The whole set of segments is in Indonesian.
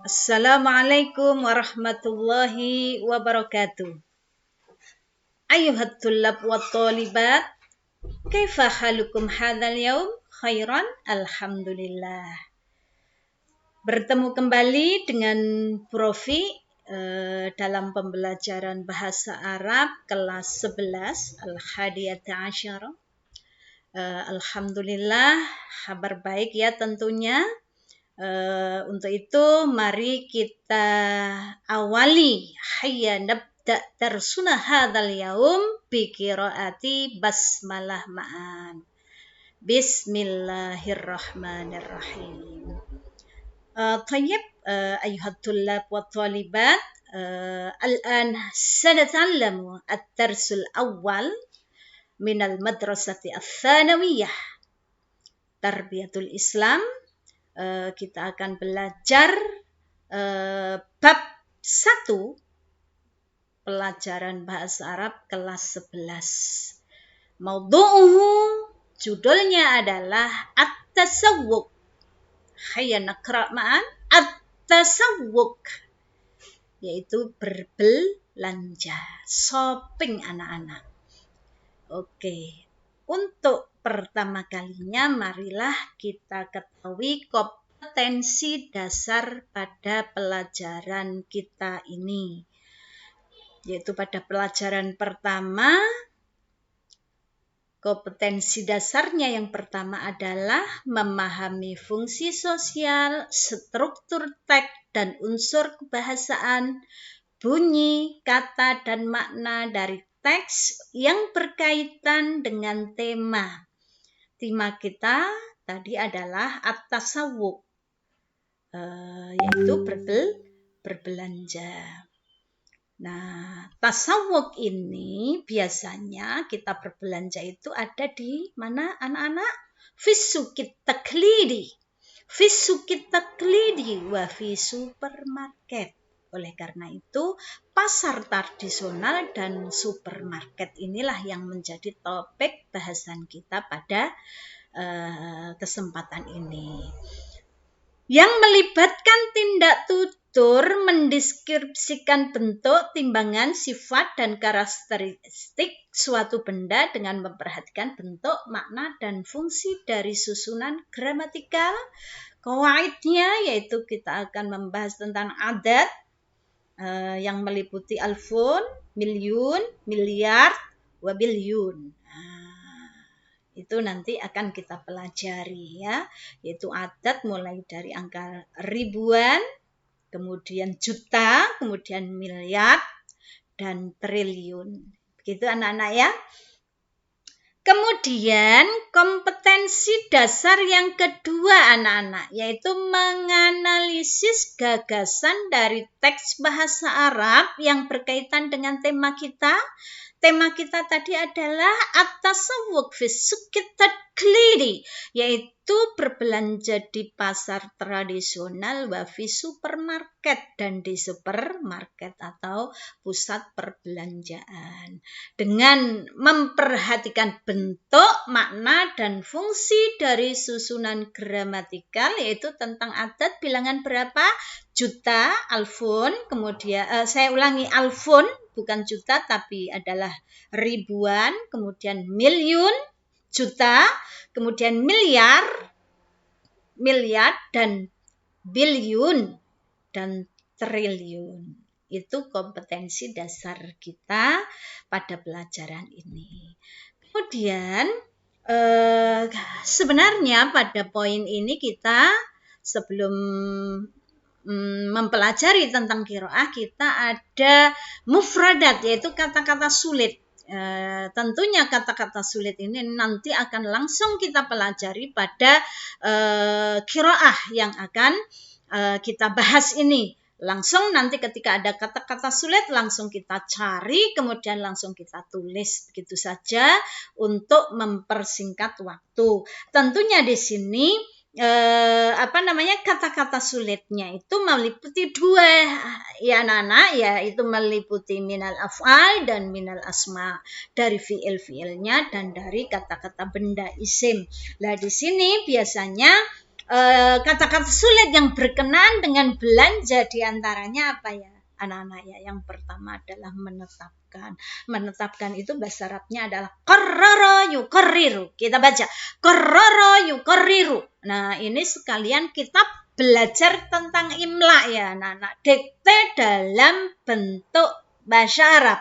Assalamualaikum warahmatullahi wabarakatuh. Ayuhat tullab wa talibat, kaifa halukum hadzal yaum? Khairan, alhamdulillah. Bertemu kembali dengan Profi dalam pembelajaran bahasa Arab kelas 11 Al-Hadiyata Asyara. Alhamdulillah, kabar baik ya tentunya. Untuk itu mari kita awali hayya nabda darsuna hadzal yaum bi qiraati basmalah ma'an. Bismillahirrahmanirrahim. Tayyib ayuhat tullab wa talibat, الآن سنتعلم الدرس الأول من المدرسة الثانوية تربية الإسلام. Kita akan belajar bab 1 pelajaran bahasa Arab kelas 11. Maudu'uhu, judulnya adalah at-tasawwuk. Hayya naqra' ma'an at-tasawwuk, yaitu berbelanja, shopping anak-anak. Oke. Untuk pertama kalinya marilah kita ketahui kompetensi dasar pada pelajaran kita ini. Yaitu pada pelajaran pertama, kompetensi dasarnya yang pertama adalah memahami fungsi sosial, struktur teks dan unsur kebahasaan, bunyi, kata, dan makna dari teks yang berkaitan dengan tema. Tema kita tadi adalah at-tasawwuk, yaitu berbelanja. Nah, tasawwuk ini biasanya kita berbelanja itu ada di mana anak-anak? Fis-suqit taklidi. Fis-suqit taklidi wa fi supermarket. Oleh karena itu, pasar tradisional dan supermarket inilah yang menjadi topik bahasan kita pada kesempatan ini. Yang melibatkan tindak tutur mendeskripsikan bentuk, timbangan, sifat, dan karakteristik suatu benda dengan memperhatikan bentuk, makna, dan fungsi dari susunan gramatikal. Qawaidnya yaitu kita akan membahas tentang adat, yang meliputi alfun, milyun, miliar, wabilyun. Itu nanti akan kita pelajari ya, yaitu adat mulai dari angka ribuan, kemudian juta, kemudian miliar, dan triliun. Begitu anak-anak ya. Kemudian kompetensi dasar yang kedua anak-anak, yaitu menganalisis gagasan dari teks bahasa Arab yang berkaitan dengan tema kita. Tema kita tadi adalah at-tasawwuk fi suqit taklidi, yaitu berbelanja di pasar tradisional wa fi supermarket, dan di supermarket atau pusat perbelanjaan. Dengan memperhatikan bentuk, makna, dan fungsi dari susunan gramatikal, yaitu tentang adat bilangan berapa? Juta, alfun, kemudian saya ulangi, alfun bukan juta tapi adalah ribuan, kemudian milyun, juta, kemudian miliar, dan bilyun, dan triliun. Itu kompetensi dasar kita pada pelajaran ini. Kemudian sebenarnya pada poin ini kita sebelum mempelajari tentang qiraah, kita ada mufradat, yaitu kata-kata sulit. Tentunya kata-kata sulit ini nanti akan langsung kita pelajari pada qiraah yang akan kita bahas ini. Langsung nanti ketika ada kata-kata sulit langsung kita cari, kemudian langsung kita tulis, begitu saja untuk mempersingkat waktu. Tentunya di sini kata-kata sulitnya itu meliputi dua ya anak-anak, yaitu meliputi minal af'al dan minal asma, dari fiil-fiilnya dan dari kata-kata benda isim. Nah, di sini biasanya kata-kata sulit yang berkenaan dengan belanja diantaranya apa ya anak-anak ya? Yang pertama adalah menetapkan. Menetapkan itu bahasa Arabnya adalah qarrara yuqarriru. Kita baca qarrara yuqarriru. Nah, ini sekalian kita belajar tentang imla ya anak-anak. Dikte dalam bentuk bahasa Arab.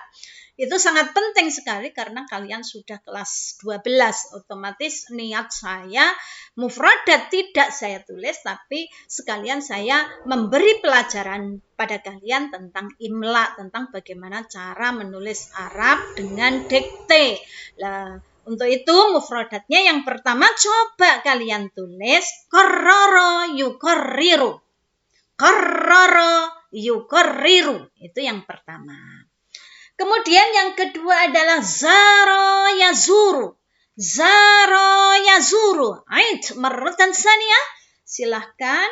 Itu sangat penting sekali karena kalian sudah kelas 12. Otomatis niat saya mufradat tidak saya tulis, tapi sekalian saya memberi pelajaran pada kalian tentang imla, tentang bagaimana cara menulis Arab dengan dikte. Nah, untuk itu mufradatnya yang pertama coba kalian tulis qarrara yuqarriru. Qarrara yuqarriru. Itu yang pertama. Kemudian yang kedua adalah zara yazuru. Zara yazuru. Ait marratan saniyah. Silahkan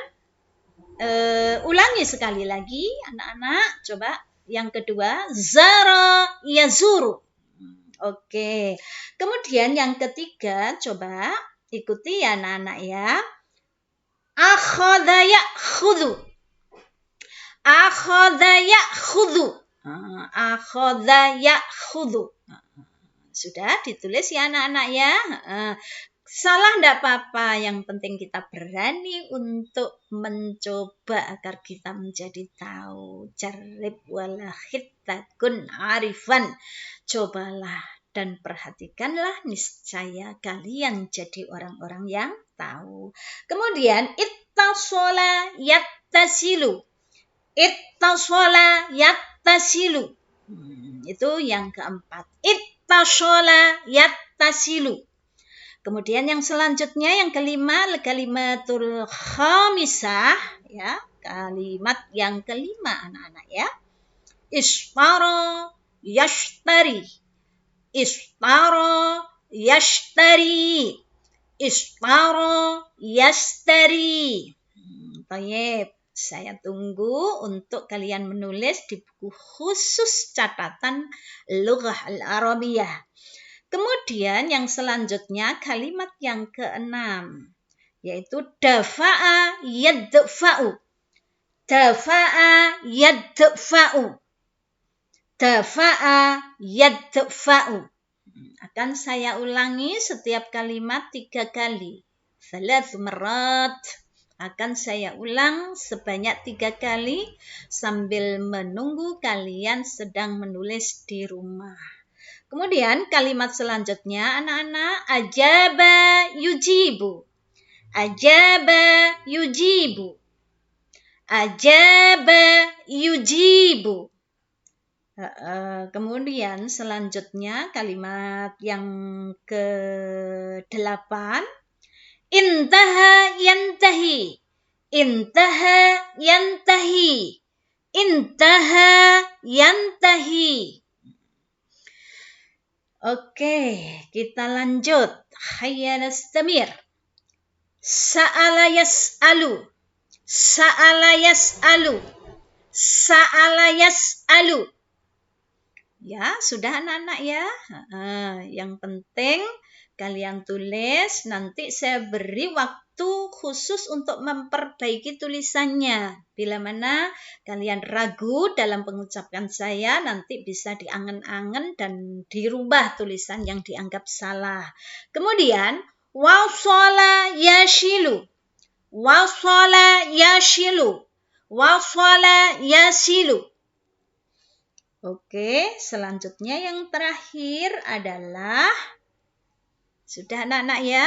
ulangi sekali lagi anak-anak. Coba yang kedua zara yazuru. Oke. Kemudian yang ketiga coba ikuti ya anak-anak ya. Akhadha ya'khudhu. Akhadha ya'khudhu. Akhadha ya'khudhu. Sudah ditulis ya anak-anak ya. Salah tidak apa-apa, yang penting kita berani untuk mencoba agar kita menjadi tahu. Jarib wala takun arifan. Cobalah dan perhatikanlah, niscaya kalian jadi orang-orang yang tahu. Kemudian ittasala yattasilu. Ittasala yattasilu. Itu yang keempat. Ittasala yattasilu. Kemudian yang selanjutnya yang kelima, kalimatul khamisah ya, kalimat yang kelima anak-anak ya. Ishtara yashtari. Ishtara yashtari. Ishtara yashtari. Baik. Saya tunggu untuk kalian menulis di buku khusus catatan Lughah Al-Arabiyah. Kemudian yang selanjutnya kalimat yang keenam, yaitu dafa'a yadfa'u. Dafa'a yadfa'u. Dafa'a yadfa'u. Akan saya ulangi setiap kalimat 3 kali. 3 marat. Akan saya ulang sebanyak 3 kali sambil menunggu kalian sedang menulis di rumah. Kemudian kalimat selanjutnya anak-anak, ajaba yujibu. Ajaba yujibu. Ajaba yujibu. Kemudian selanjutnya kalimat yang ke-8, intaha yantahi. Intaha yantahi. Intaha yantahi. Oke, kita lanjut. Hayya nastamir. Sa'ala yas'alu. Sa'ala yas'alu. Sa'ala yas'alu. Ya, sudah anak-anak ya. Yang penting kalian tulis, nanti saya beri waktu khusus untuk memperbaiki tulisannya. Bila mana kalian ragu dalam pengucapan saya, nanti bisa diangen-angen dan dirubah tulisan yang dianggap salah. Kemudian, wasala yashilu. Wasala yashilu. Wasala yasilu. Oke, selanjutnya yang terakhir adalah, sudah anak-anak ya?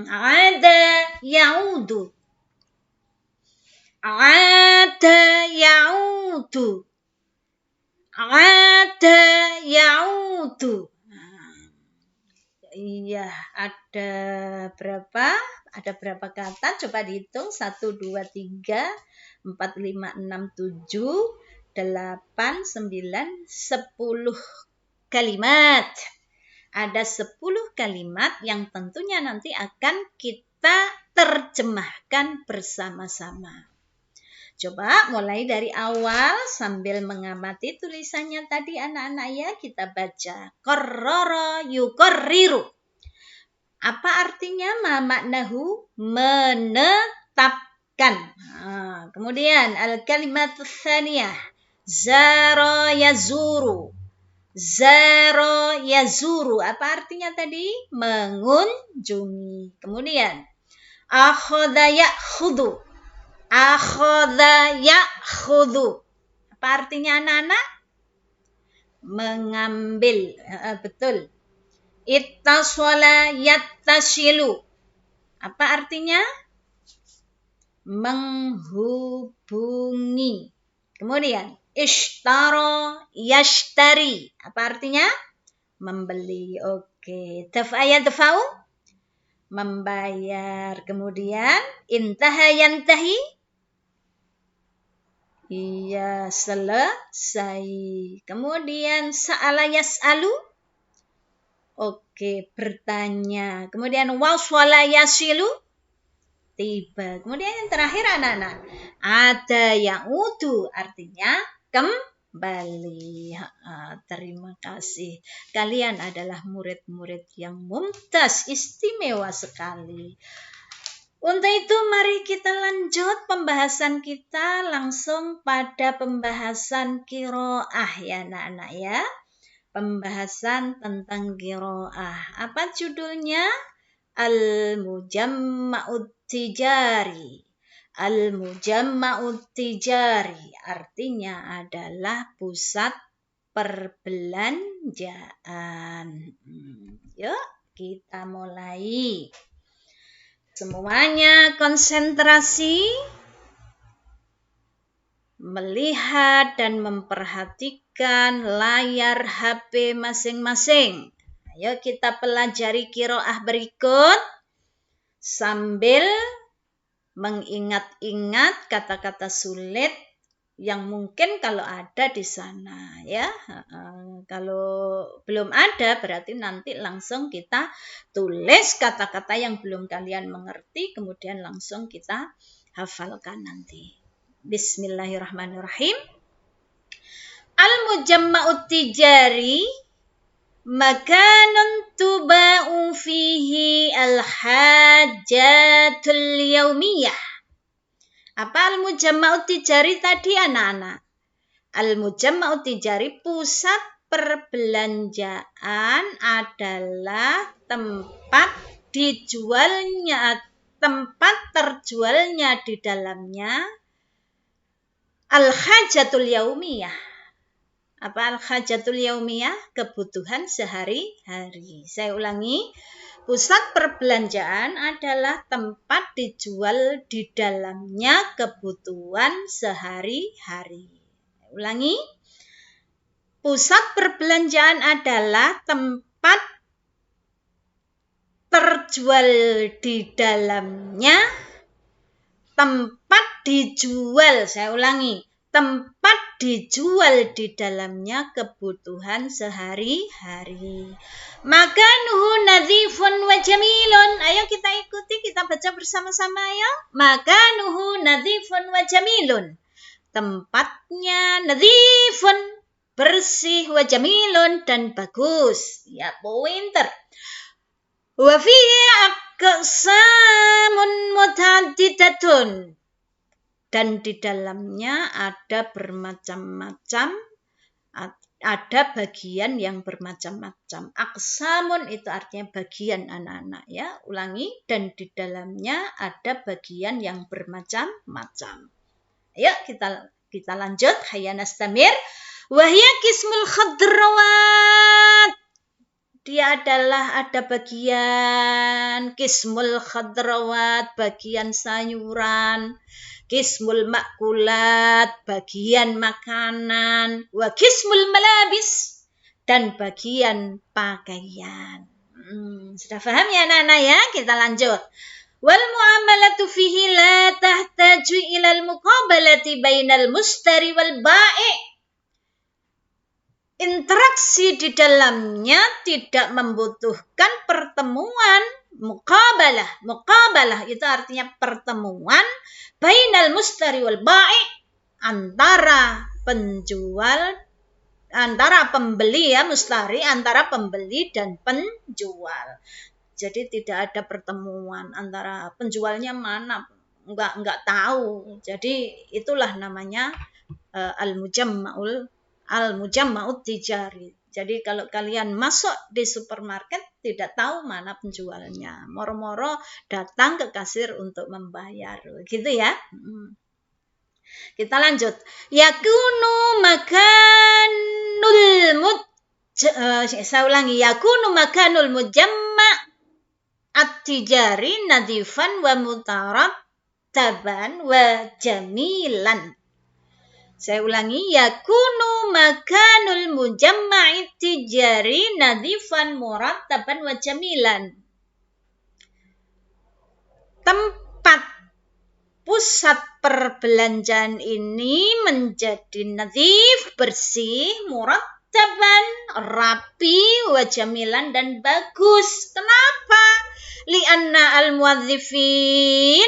Ada yaudu. Ada yaudu. Ada yaudu. Iya, ada berapa? Ada berapa kata? Coba dihitung. 1, 2, 3, 4, 5, 6, 7, 8, 9, 10 kalimat. Ada 10 kalimat yang tentunya nanti akan kita terjemahkan bersama-sama. Coba mulai dari awal sambil mengamati tulisannya tadi anak-anak ya, kita baca. Qarrara yuqarriru. Apa artinya? Ma maknahu menetapkan. Kemudian al-kalimat tsaniyah zara yazuru. Zara yazuru. Apa artinya tadi? Mengunjungi. Kemudian akhadha ya'khudhu. Akhadha ya'khudhu. Apa artinya anak-anak? Mengambil. Betul. Ittasala yattashilu. Apa artinya? Menghubungi. Kemudian ishtara yashtari. Apa artinya? Membeli. Oke. Daf'a yadfa'u? Membayar. Kemudian intaha yantahi? Iya, selesai. Kemudian sa'ala yas'alu? Oke, bertanya. Kemudian waswala yasilu? Tiba. Kemudian yang terakhir anak-anak. Ada ya'udu, artinya kembali. Terima kasih. Kalian adalah murid-murid yang mumtaz, istimewa sekali. Untuk itu mari kita lanjut pembahasan kita langsung pada pembahasan qiraah ya anak-anak ya. Pembahasan tentang qiraah. Apa judulnya? Al-Mujamma'ut Tijari. Al-Mujamma'ut Tijari artinya adalah pusat perbelanjaan. Yuk kita mulai. Semuanya konsentrasi melihat dan memperhatikan layar HP masing-masing. Ayo kita pelajari qiraah berikut sambil mengingat-ingat kata-kata sulit yang mungkin kalau ada di sana ya. Kalau belum ada berarti nanti langsung kita tulis kata-kata yang belum kalian mengerti kemudian langsung kita hafalkan nanti. Bismillahirrahmanirrahim. Al-Mujamma'ut Tijari makanun tuba'u fihi al-hajatul yaumiyah. Apa al-Mujamma'ut Tijari tadi anak-anak? Al-Mujamma'ut Tijari pusat perbelanjaan adalah tempat terjualnya di dalamnya al-hajatul yaumiyah. Apa al-hajatul yaumiyah? Kebutuhan sehari-hari. Saya ulangi. Pusat perbelanjaan adalah tempat dijual di dalamnya kebutuhan sehari-hari. Saya ulangi. Pusat perbelanjaan adalah tempat terjual di dalamnya tempat dijual. Saya ulangi. Tempat dijual di dalamnya kebutuhan sehari-hari. Makanuhu nadhifun wa jamilun. Ayo kita ikuti, kita baca bersama-sama ya. Makanuhu nadhifun wa jamilun. Tempatnya nadhifun, bersih, wa jamilun, dan bagus. Ya, pointer. Wa fihi aqsamun muta'addidatun. Dan di dalamnya ada bermacam-macam, ada bagian yang bermacam-macam. Aqsamun itu artinya bagian anak-anak ya. Ulangi, dan di dalamnya ada bagian yang bermacam-macam. Ayo kita lanjut. Hayya nastamir. Wahya qismul khadrawat. Dia adalah ada bagian qismul khadrawat, bagian sayuran. Qismul makulat, bagian makanan. Wa qismul malabis, dan bagian pakaian. Sudah paham ya anak-anak ya? Kita lanjut. Wal muamalatu fihi la tahtaju ilal muqabalati bainal mustari wal ba'i. Interaksi di dalamnya tidak membutuhkan pertemuan. Muqabalah itu artinya pertemuan bainal mustari wal ba'i, antara pembeli ya, mustari, antara pembeli dan penjual. Jadi tidak ada pertemuan antara penjualnya mana, enggak tahu. Jadi itulah namanya al-mujamma'ut tijari. Jadi kalau kalian masuk di supermarket tidak tahu mana penjualnya, moro-moro datang ke kasir untuk membayar, gitu ya. Kita lanjut. Yakunu makanul saya ulangi, yakunu makanul mujamma' at-tijari nadifan wa mutarattaban wa jamilan. Saya ulangi, yakunu makanul mujamma'i tijari nadifan murattaban wa jamilan. Tempat pusat perbelanjaan ini menjadi nadif, bersih, murattaban, rapi, wa jamilan, dan bagus. Kenapa? Li'anna al-muwadzifin,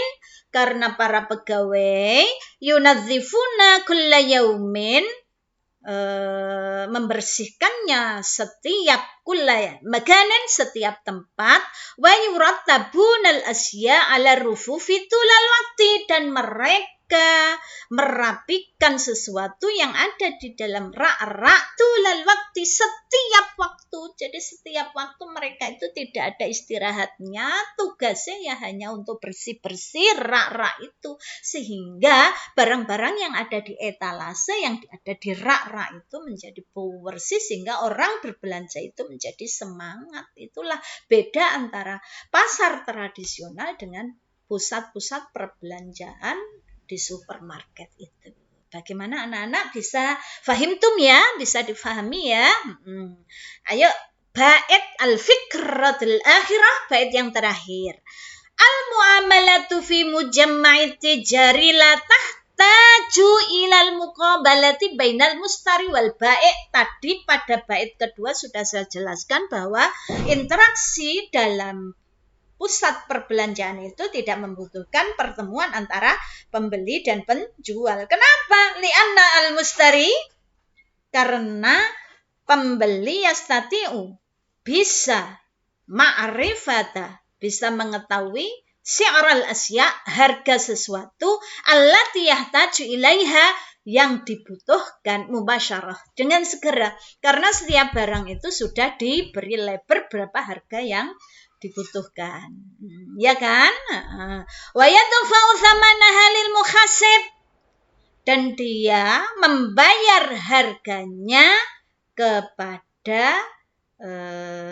karena para pegawai yunadzifuna kulla yaumin, membersihkannya setiap makanan, setiap tempat, wa yurattabunal asya ala rufufi tulal waqti, dan mereka merapikan sesuatu yang ada di dalam rak-rak tulal waktu, setiap waktu. Jadi setiap waktu mereka itu tidak ada istirahatnya, tugasnya ya hanya untuk bersih-bersih rak-rak itu, sehingga barang-barang yang ada di etalase, yang ada di rak-rak itu menjadi bersih, sehingga orang berbelanja itu menjadi semangat. Itulah beda antara pasar tradisional dengan pusat-pusat perbelanjaan di supermarket itu. Bagaimana anak-anak bisa fahimtum ya? Bisa difahami ya? Ayo, bait al-fikratul akhirah, bait yang terakhir. Al-muamalatu fi mujamma'it tijari la tahtaju ilal muqabalati bainal mustari wal bai'. Tadi pada bait kedua sudah saya jelaskan bahwa interaksi dalam pusat perbelanjaan itu tidak membutuhkan pertemuan antara pembeli dan penjual. Kenapa? Li'anna al-mustari, karena pembeli yastati'u, bisa ma'rifata, bisa mengetahui syi'ral asya, harga sesuatu, allati yahtaju ilaiha, yang dibutuhkan mubasyarah, dengan segera, karena setiap barang itu sudah diberi label berapa harga yang dibutuhkan, ya kan? Wa yadfa'u thamanaha lil muhasib, dan dia membayar harganya kepada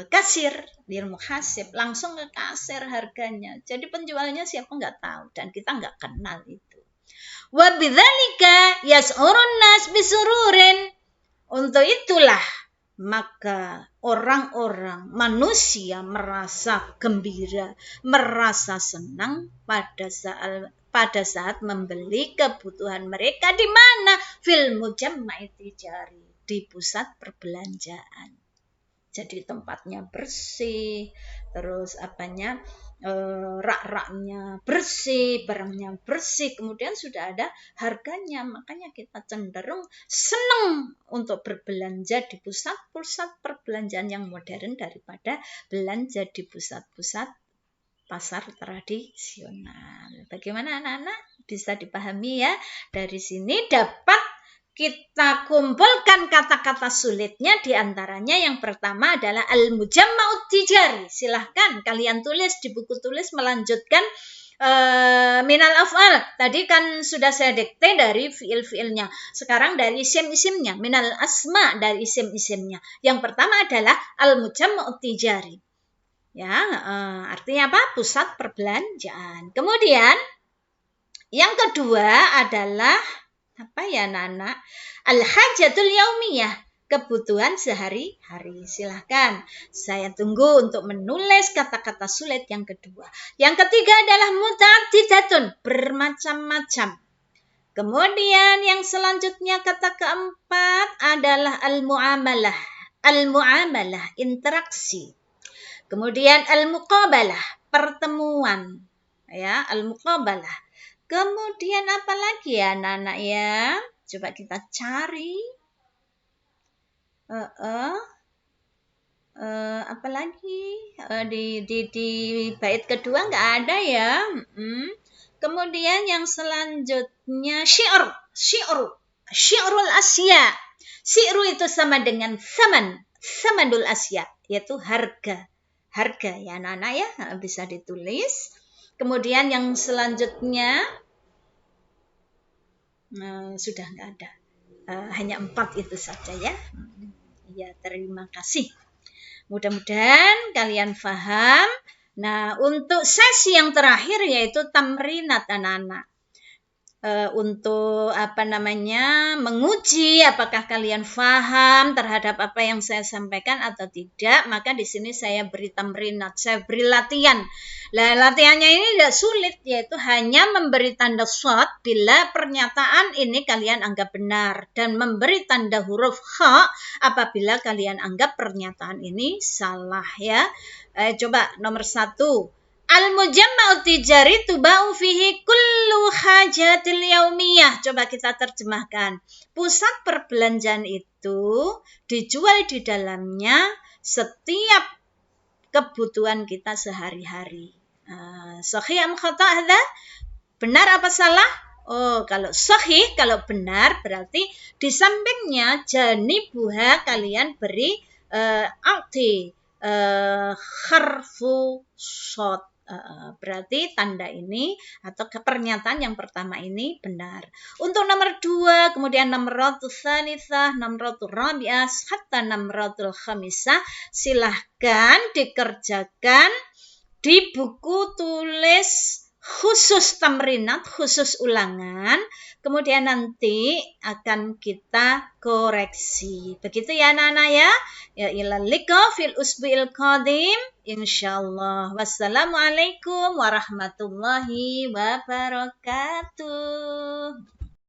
kasir, lil muhasib, langsung ke kasir harganya. Jadi penjualnya siapa nggak tahu, dan kita nggak kenal itu. Wa bidzalika yas'urun nas bisururin, untuk itulah maka orang-orang, manusia merasa gembira, merasa senang pada saat membeli kebutuhan mereka di mana? Fil mujamma'it tijari, di pusat perbelanjaan. Jadi tempatnya bersih, terus rak-raknya bersih, barangnya bersih, kemudian sudah ada harganya, makanya kita cenderung senang untuk berbelanja di pusat-pusat perbelanjaan yang modern daripada belanja di pusat-pusat pasar tradisional. Bagaimana anak-anak? Bisa dipahami ya? Dari sini dapat kita kumpulkan kata-kata sulitnya, diantaranya yang pertama adalah al-mujamma'ut tijari. Silahkan kalian tulis di buku tulis, melanjutkan minal af'al. Tadi kan sudah saya dikte dari fiil-fiilnya. Sekarang dari isim-isimnya. Minal asma, dari isim-isimnya. Yang pertama adalah al-mujamma'ut tijari. Ya, artinya apa? Pusat perbelanjaan. Kemudian yang kedua adalah apa ya anak-anak? Al-hajatul yaumiyah, kebutuhan sehari-hari. Silahkan, saya tunggu untuk menulis kata-kata sulit yang kedua. Yang ketiga adalah muta'addidatun, bermacam-macam. Kemudian yang selanjutnya kata keempat adalah al-mu'amalah. Al-mu'amalah, interaksi. Kemudian al-muqabalah, pertemuan. Ya, al-muqabalah. Kemudian apa lagi ya anak-anak ya? Coba kita cari. Apalagi di bait kedua nggak ada ya. Kemudian yang selanjutnya syi'rul asya. Syi'ru itu sama dengan samanul asya, yaitu harga ya anak-anak ya, bisa ditulis. Kemudian yang selanjutnya sudah nggak ada, hanya 4 itu saja ya. Ya, terima kasih. Mudah-mudahan kalian paham. Nah, untuk sesi yang terakhir yaitu tamrinat anak-anak. Untuk menguji apakah kalian paham terhadap apa yang saya sampaikan atau tidak, maka di sini saya beri tamrinat, saya beri latihan. Latihannya ini tidak sulit, yaitu hanya memberi tanda shad bila pernyataan ini kalian anggap benar, dan memberi tanda huruf kha apabila kalian anggap pernyataan ini salah ya. Coba nomor 1. Al-mujamma'u tijari tuba'u fihi kullu hajatil yaumiyah. Coba kita terjemahkan. Pusat perbelanjaan itu dijual di dalamnya setiap kebutuhan kita sehari-hari. Sahih am khata' hadza? Benar apa salah? Oh, kalau sahih, kalau benar berarti di sampingnya janibuha kalian beri arti harfu shad. Berarti tanda ini atau pernyataan yang pertama ini benar. Untuk nomor 2, kemudian namratul tsalitsah, namratul rabi'ah, hatta namratul khamisah, silahkan dikerjakan di buku tulis khusus tamrinat, khusus ulangan. Kemudian nanti akan kita koreksi. Begitu ya anak-anak ya. Ya ila liqa fil usbu'il qadim insyaallah. Wassalamualaikum warahmatullahi wabarakatuh.